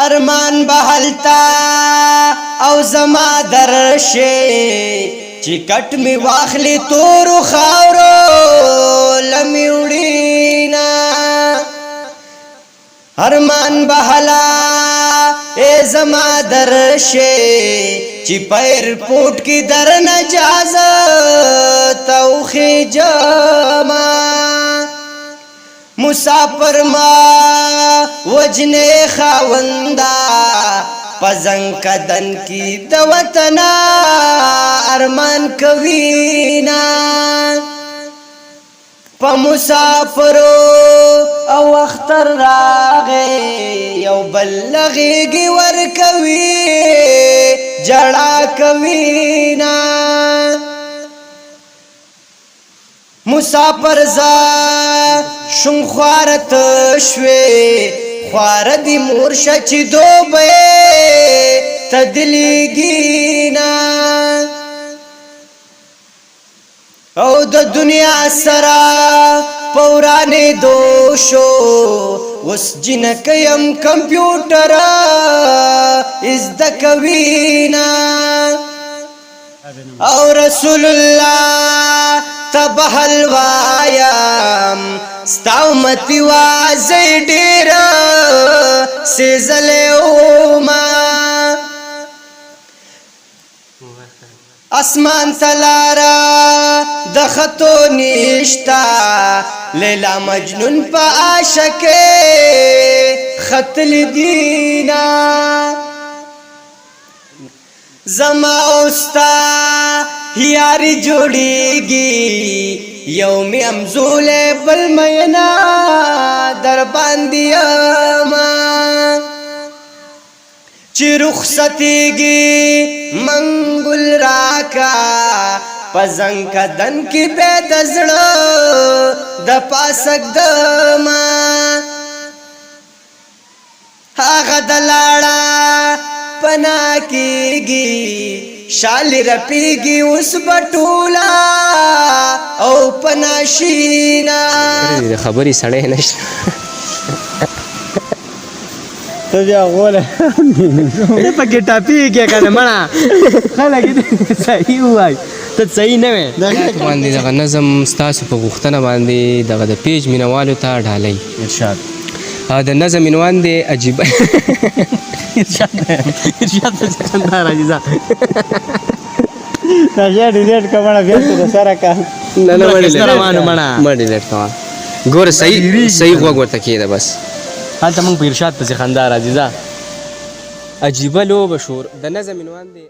ارمان بهلتا او زما درشه چکټ می واخلی تورو خاورو لمی وړینا ارمان بهلا ای زما درشه چی پیر پوٹ کی در نجازت او خجما مسافر ما وجنے خاوندا پزنگ کدن کی دوتنا ارمان کوینا پا مسافرو او اختر راغے یو بلغیگی ورکوی جڑا کوینا مسافر زا شن خوارت شوی خواردی مورشا چی دو بے تدلیگینا او د دنیا سرا پورانی دوشو وس جنکیم کمپیوٹر ازدکوینا او رسول اللہ تبحل وایم ستاو متی وازی دیر سیزل اوما اسمان تلارا دخطو نیشتا لیلا مجنون پا عاشق خطل دینا زما اوستا یاری جوڑیگی یومی امزول بل مینا در باندیاما چی رخصتیگی منگل راکا پزنگ کدن کی بیت زڑا دا پاسک دما آغا دلاڑا پنا کیگی شالی رپیگی اس بطولا او پناشینا خبری سڑے نشتا تو بیا غوله دې پکې ټاپي کې کنه مړه خلک دې صحیح وای ته صحیح نه وې باندې دغه نظم ستاسو په غوښتنه باندې دغه د پیج مینوالو ته ډالۍ ارشاد د نظم عنوان دی عجیب ارشاد څه خندا راځي ځه راځه ډیلیټ کومه بیا ته سره کا نه نه مړه ډیلیټ کوه ګوره صحیح غوږ ورته کېده بس هلته موږ په ارشاد پسې خندا راځي ځه عجیبه لوبه شور د نظم عنوان دی